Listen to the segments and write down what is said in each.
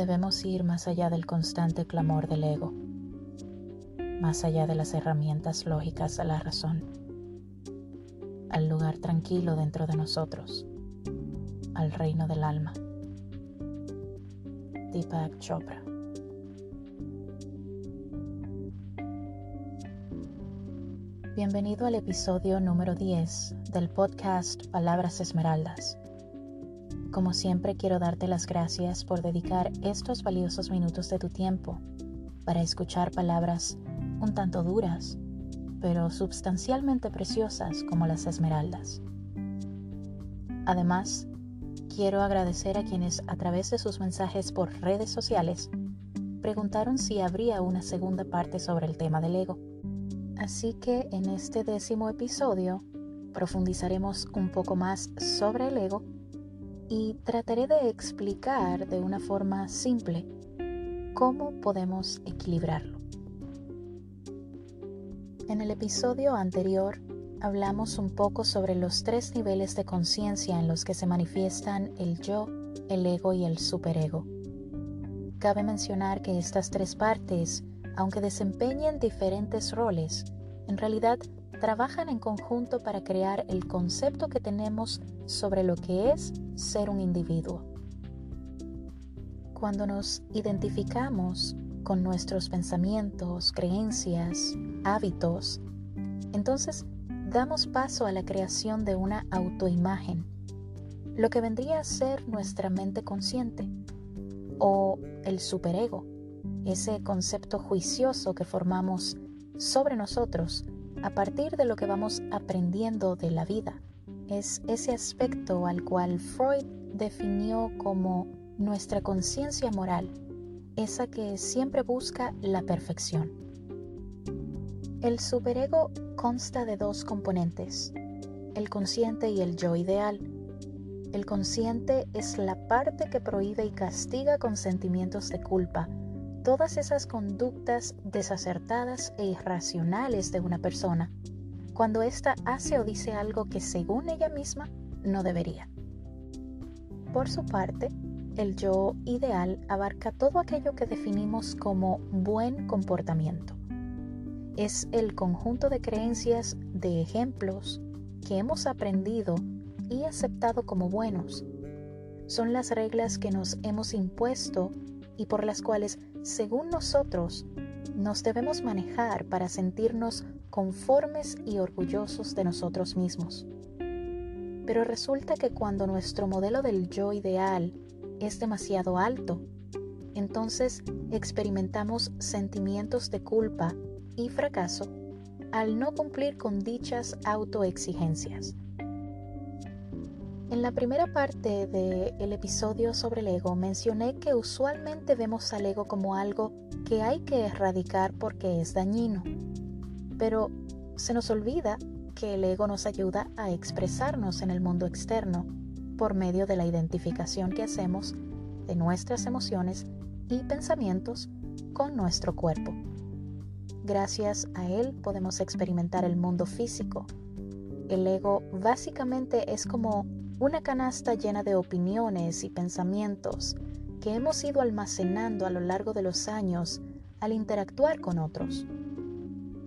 Debemos ir más allá del constante clamor del ego, más allá de las herramientas lógicas de la razón, al lugar tranquilo dentro de nosotros, al reino del alma. Deepak Chopra. Bienvenido al episodio número 10 del podcast Palabras Esmeraldas. Como siempre, quiero darte las gracias por dedicar estos valiosos minutos de tu tiempo para escuchar palabras un tanto duras, pero sustancialmente preciosas como las esmeraldas. Además, quiero agradecer a quienes a través de sus mensajes por redes sociales preguntaron si habría una segunda parte sobre el tema del ego. Así que en este 10º episodio profundizaremos un poco más sobre el ego y trataré de explicar de una forma simple cómo podemos equilibrarlo. En el episodio anterior hablamos un poco sobre los 3 niveles de conciencia en los que se manifiestan el yo, el ego y el superego. Cabe mencionar que estas 3 partes, aunque desempeñen diferentes roles, en realidad trabajan en conjunto para crear el concepto que tenemos sobre lo que es ser un individuo. Cuando nos identificamos con nuestros pensamientos, creencias, hábitos, entonces damos paso a la creación de una autoimagen, lo que vendría a ser nuestra mente consciente, o el superego, ese concepto juicioso que formamos sobre nosotros a partir de lo que vamos aprendiendo de la vida. Es ese aspecto al cual Freud definió como nuestra conciencia moral, esa que siempre busca la perfección. El superego consta de 2 componentes, el consciente y el yo ideal. El consciente es la parte que prohíbe y castiga con sentimientos de culpa todas esas conductas desacertadas e irracionales de una persona, cuando ésta hace o dice algo que según ella misma no debería. Por su parte, el yo ideal abarca todo aquello que definimos como buen comportamiento. Es el conjunto de creencias, de ejemplos que hemos aprendido y aceptado como buenos. Son las reglas que nos hemos impuesto y por las cuales, según nosotros, nos debemos manejar para sentirnos conformes y orgullosos de nosotros mismos. Pero resulta que cuando nuestro modelo del yo ideal es demasiado alto, entonces experimentamos sentimientos de culpa y fracaso al no cumplir con dichas autoexigencias. En la primera parte del episodio sobre el ego mencioné que usualmente vemos al ego como algo que hay que erradicar porque es dañino, pero se nos olvida que el ego nos ayuda a expresarnos en el mundo externo por medio de la identificación que hacemos de nuestras emociones y pensamientos con nuestro cuerpo. Gracias a él podemos experimentar el mundo físico. El ego básicamente es como una canasta llena de opiniones y pensamientos que hemos ido almacenando a lo largo de los años al interactuar con otros.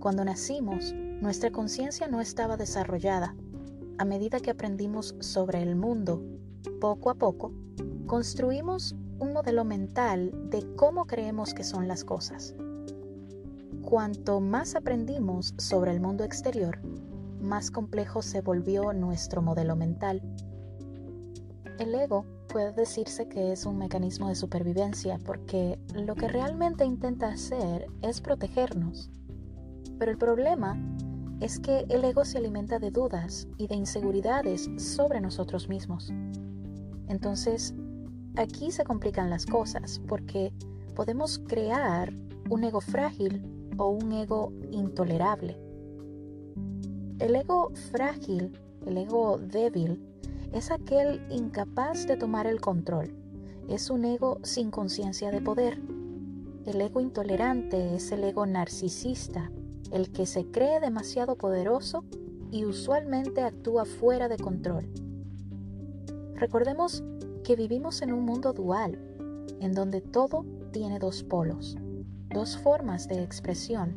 Cuando nacimos, nuestra conciencia no estaba desarrollada. A medida que aprendimos sobre el mundo, poco a poco, construimos un modelo mental de cómo creemos que son las cosas. Cuanto más aprendimos sobre el mundo exterior, más complejo se volvió nuestro modelo mental. El ego puede decirse que es un mecanismo de supervivencia porque lo que realmente intenta hacer es protegernos. Pero el problema es que el ego se alimenta de dudas y de inseguridades sobre nosotros mismos. Entonces, aquí se complican las cosas porque podemos crear un ego frágil o un ego intolerable. El ego frágil, el ego débil, es aquel incapaz de tomar el control. Es un ego sin conciencia de poder. El ego intolerante es el ego narcisista, el que se cree demasiado poderoso y usualmente actúa fuera de control. Recordemos que vivimos en un mundo dual, en donde todo tiene dos polos, dos formas de expresión.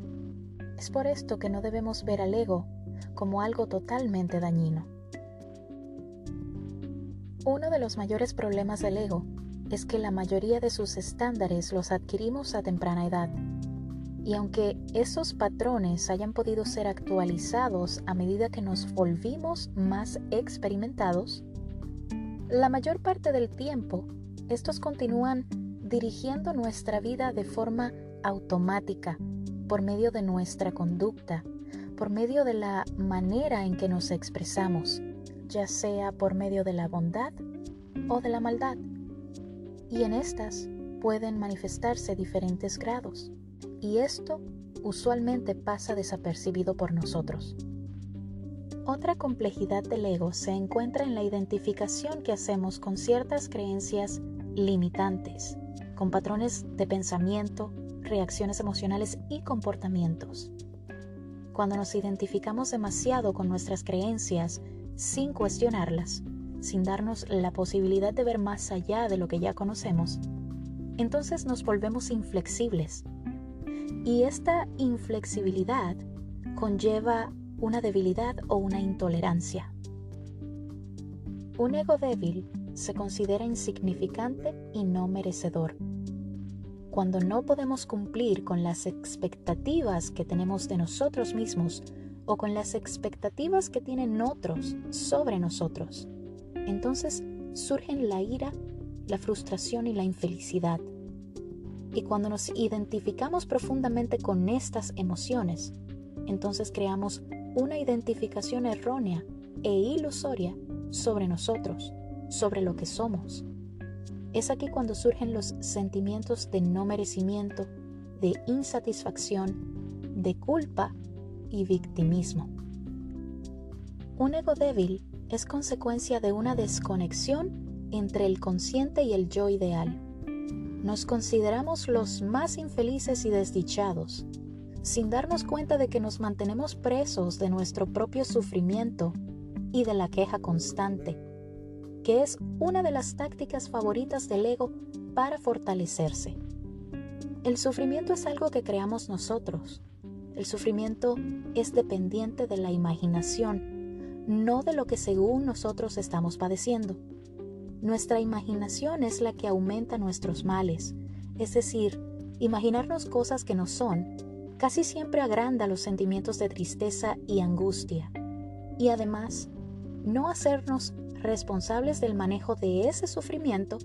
Es por esto que no debemos ver al ego como algo totalmente dañino. Uno de los mayores problemas del ego es que la mayoría de sus estándares los adquirimos a temprana edad. Y aunque esos patrones hayan podido ser actualizados a medida que nos volvimos más experimentados, la mayor parte del tiempo estos continúan dirigiendo nuestra vida de forma automática, por medio de nuestra conducta, por medio de la manera en que nos expresamos, ya sea por medio de la bondad o de la maldad. Y en estas pueden manifestarse diferentes grados. Y esto usualmente pasa desapercibido por nosotros. Otra complejidad del ego se encuentra en la identificación que hacemos con ciertas creencias limitantes, con patrones de pensamiento, reacciones emocionales y comportamientos. Cuando nos identificamos demasiado con nuestras creencias sin cuestionarlas, sin darnos la posibilidad de ver más allá de lo que ya conocemos, entonces nos volvemos inflexibles. Y esta inflexibilidad conlleva una debilidad o una intolerancia. Un ego débil se considera insignificante y no merecedor. Cuando no podemos cumplir con las expectativas que tenemos de nosotros mismos o con las expectativas que tienen otros sobre nosotros, entonces surgen la ira, la frustración y la infelicidad. Y cuando nos identificamos profundamente con estas emociones, entonces creamos una identificación errónea e ilusoria sobre nosotros, sobre lo que somos. Es aquí cuando surgen los sentimientos de no merecimiento, de insatisfacción, de culpa y victimismo. Un ego débil es consecuencia de una desconexión entre el consciente y el yo ideal. Nos consideramos los más infelices y desdichados, sin darnos cuenta de que nos mantenemos presos de nuestro propio sufrimiento y de la queja constante, que es una de las tácticas favoritas del ego para fortalecerse. El sufrimiento es algo que creamos nosotros. El sufrimiento es dependiente de la imaginación, no de lo que según nosotros estamos padeciendo. Nuestra imaginación es la que aumenta nuestros males, es decir, imaginarnos cosas que no son, casi siempre agranda los sentimientos de tristeza y angustia. Y además, no hacernos responsables del manejo de ese sufrimiento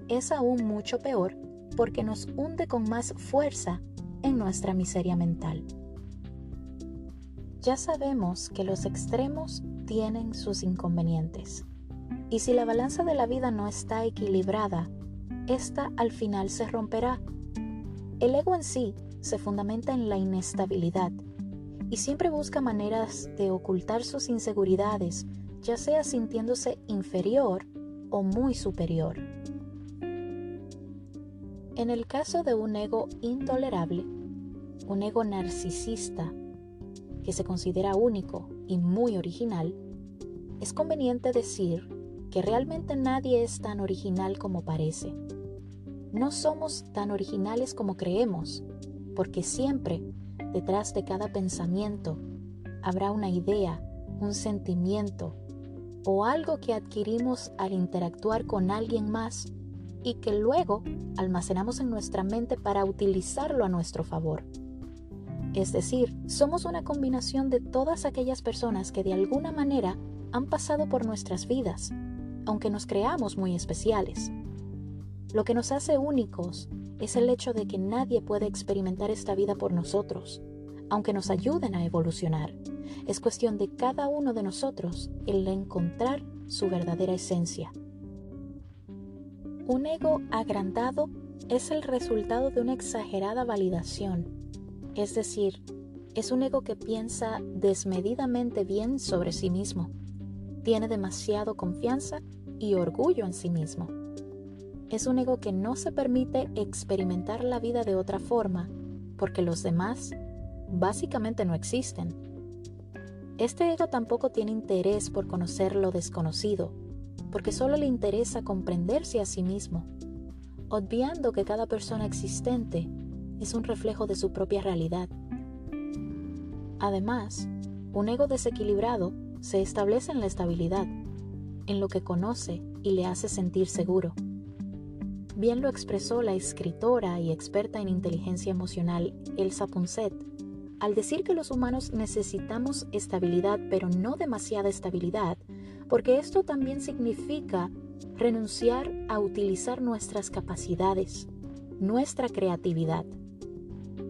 es aún mucho peor porque nos hunde con más fuerza en nuestra miseria mental. Ya sabemos que los extremos tienen sus inconvenientes. Y si la balanza de la vida no está equilibrada, esta al final se romperá. El ego en sí se fundamenta en la inestabilidad y siempre busca maneras de ocultar sus inseguridades, ya sea sintiéndose inferior o muy superior. En el caso de un ego intolerable, un ego narcisista que se considera único y muy original, es conveniente decir que realmente nadie es tan original como parece. No somos tan originales como creemos, porque siempre, detrás de cada pensamiento, habrá una idea, un sentimiento o algo que adquirimos al interactuar con alguien más y que luego almacenamos en nuestra mente para utilizarlo a nuestro favor. Es decir, somos una combinación de todas aquellas personas que de alguna manera han pasado por nuestras vidas, aunque nos creamos muy especiales. Lo que nos hace únicos es el hecho de que nadie puede experimentar esta vida por nosotros, aunque nos ayuden a evolucionar. Es cuestión de cada uno de nosotros el encontrar su verdadera esencia. Un ego agrandado es el resultado de una exagerada validación, es decir, es un ego que piensa desmedidamente bien sobre sí mismo, tiene demasiado confianza y orgullo en sí mismo. Es un ego que no se permite experimentar la vida de otra forma porque los demás básicamente no existen. Este ego tampoco tiene interés por conocer lo desconocido, porque solo le interesa comprenderse a sí mismo. obviando que cada persona existente es un reflejo de su propia realidad. Además, un ego desequilibrado se establece en la estabilidad, en lo que conoce y le hace sentir seguro. Bien lo expresó la escritora y experta en inteligencia emocional Elsa Ponset, al decir que los humanos necesitamos estabilidad, pero no demasiada estabilidad, porque esto también significa renunciar a utilizar nuestras capacidades, nuestra creatividad.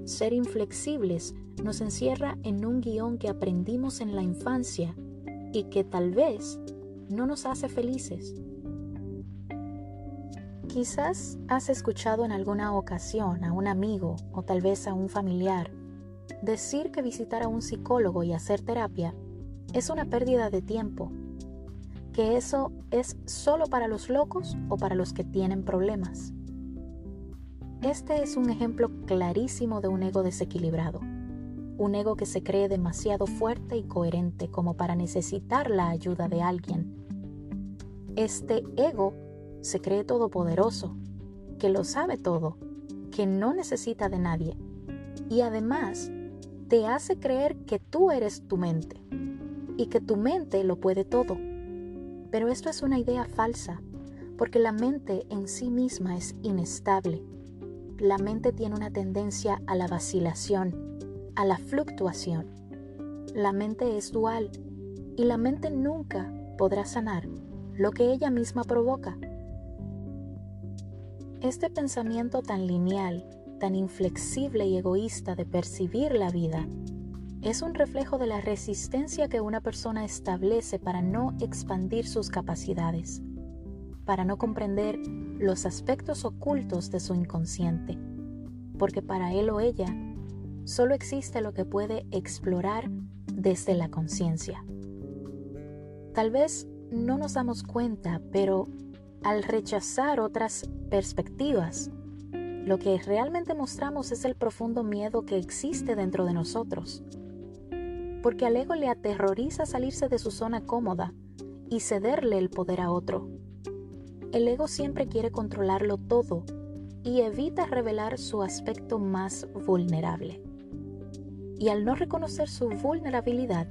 Ser inflexibles nos encierra en un guión que aprendimos en la infancia y que tal vez no nos hace felices. Quizás has escuchado en alguna ocasión a un amigo o tal vez a un familiar decir que visitar a un psicólogo y hacer terapia es una pérdida de tiempo, que eso es solo para los locos o para los que tienen problemas. Este es un ejemplo clarísimo de un ego desequilibrado, un ego que se cree demasiado fuerte y coherente como para necesitar la ayuda de alguien. Este ego se cree todopoderoso, que lo sabe todo, que no necesita de nadie, y además te hace creer que tú eres tu mente y que tu mente lo puede todo. Pero esto es una idea falsa, porque la mente en sí misma es inestable. La mente tiene una tendencia a la vacilación, a la fluctuación. La mente es dual y la mente nunca podrá sanar lo que ella misma provoca. Este pensamiento tan lineal, tan inflexible y egoísta de percibir la vida, es un reflejo de la resistencia que una persona establece para no expandir sus capacidades, para no comprender los aspectos ocultos de su inconsciente, porque para él o ella solo existe lo que puede explorar desde la conciencia. Tal vez no nos damos cuenta, pero al rechazar otras perspectivas, lo que realmente mostramos es el profundo miedo que existe dentro de nosotros. Porque al ego le aterroriza salirse de su zona cómoda y cederle el poder a otro. El ego siempre quiere controlarlo todo y evita revelar su aspecto más vulnerable. Y al no reconocer su vulnerabilidad,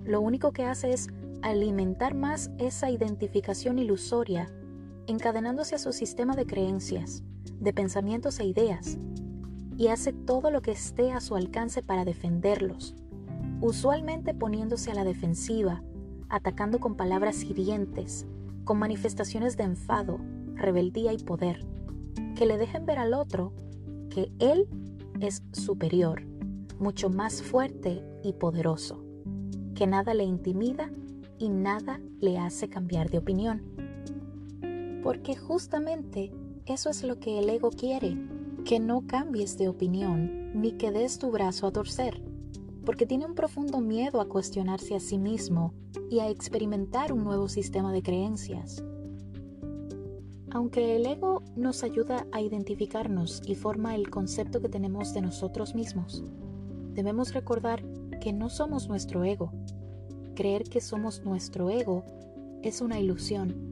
lo único que hace es alimentar más esa identificación ilusoria, encadenándose a su sistema de creencias, de pensamientos e ideas, y hace todo lo que esté a su alcance para defenderlos, usualmente poniéndose a la defensiva, atacando con palabras hirientes, con manifestaciones de enfado, rebeldía y poder, que le dejen ver al otro que él es superior, mucho más fuerte y poderoso, que nada le intimida y nada le hace cambiar de opinión. Porque justamente eso es lo que el ego quiere, que no cambies de opinión ni que des tu brazo a torcer, porque tiene un profundo miedo a cuestionarse a sí mismo y a experimentar un nuevo sistema de creencias. Aunque el ego nos ayuda a identificarnos y forma el concepto que tenemos de nosotros mismos, debemos recordar que no somos nuestro ego. Creer que somos nuestro ego es una ilusión.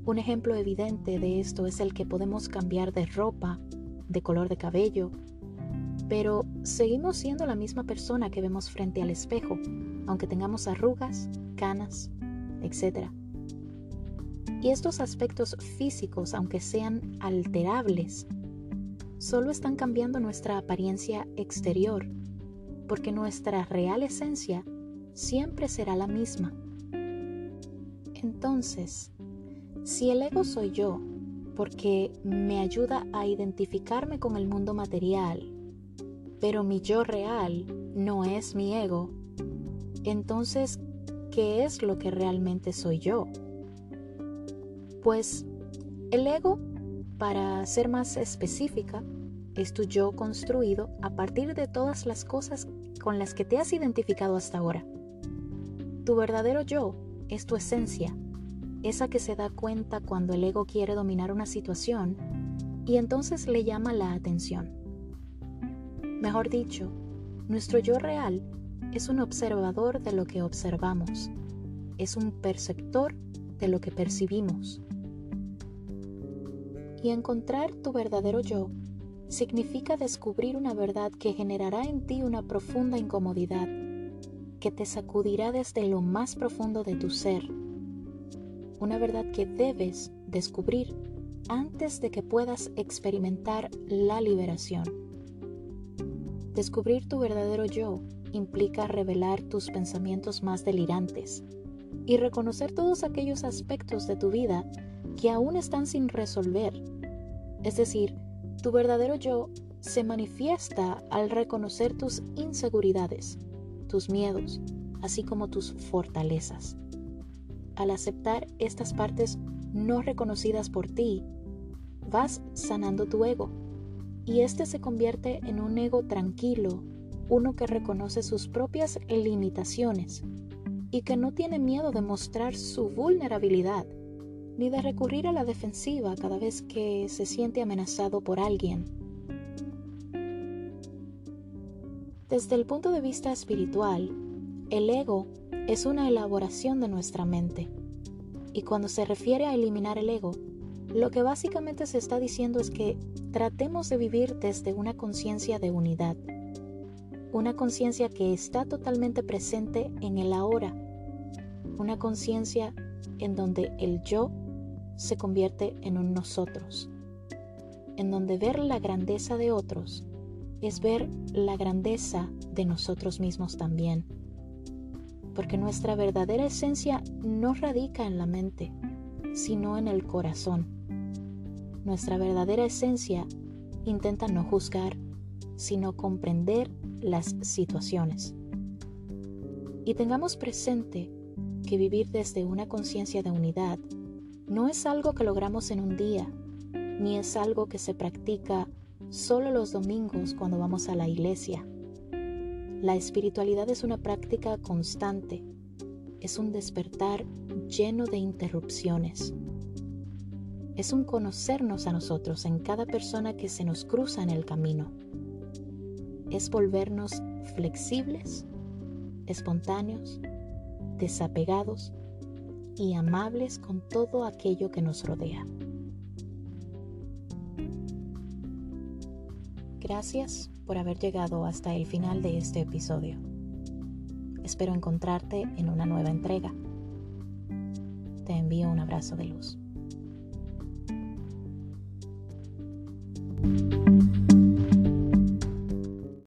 Un ejemplo evidente de esto es el que podemos cambiar de ropa, de color de cabello, pero seguimos siendo la misma persona que vemos frente al espejo, aunque tengamos arrugas, canas, etc. Y estos aspectos físicos, aunque sean alterables, solo están cambiando nuestra apariencia exterior, porque nuestra real esencia siempre será la misma. Entonces, si el ego soy yo, porque me ayuda a identificarme con el mundo material, pero mi yo real no es mi ego, entonces, ¿qué es lo que realmente soy yo? Pues, el ego, para ser más específica, es tu yo construido a partir de todas las cosas con las que te has identificado hasta ahora. Tu verdadero yo es tu esencia, esa que se da cuenta cuando el ego quiere dominar una situación y entonces le llama la atención. Mejor dicho, nuestro yo real es un observador de lo que observamos, es un perceptor de lo que percibimos. Y encontrar tu verdadero yo significa descubrir una verdad que generará en ti una profunda incomodidad, que te sacudirá desde lo más profundo de tu ser. Una verdad que debes descubrir antes de que puedas experimentar la liberación. Descubrir tu verdadero yo implica revelar tus pensamientos más delirantes y reconocer todos aquellos aspectos de tu vida que aún están sin resolver. Es decir, tu verdadero yo se manifiesta al reconocer tus inseguridades, tus miedos, así como tus fortalezas. Al aceptar estas partes no reconocidas por ti, vas sanando tu ego, y este se convierte en un ego tranquilo, uno que reconoce sus propias limitaciones y que no tiene miedo de mostrar su vulnerabilidad, ni de recurrir a la defensiva cada vez que se siente amenazado por alguien. Desde el punto de vista espiritual, el ego es una elaboración de nuestra mente. Y cuando se refiere a eliminar el ego, lo que básicamente se está diciendo es que tratemos de vivir desde una conciencia de unidad. Una conciencia que está totalmente presente en el ahora. Una conciencia en donde el yo se convierte en un nosotros. En donde ver la grandeza de otros es ver la grandeza de nosotros mismos también. Porque nuestra verdadera esencia no radica en la mente, sino en el corazón. Nuestra verdadera esencia intenta no juzgar, sino comprender las situaciones. Y tengamos presente que vivir desde una conciencia de unidad no es algo que logramos en un día, ni es algo que se practica solo los domingos cuando vamos a la iglesia. La espiritualidad es una práctica constante, es un despertar lleno de interrupciones. Es un conocernos a nosotros en cada persona que se nos cruza en el camino. Es volvernos flexibles, espontáneos, desapegados y amables con todo aquello que nos rodea. Gracias por haber llegado hasta el final de este episodio. Espero encontrarte en una nueva entrega. Te envío un abrazo de luz.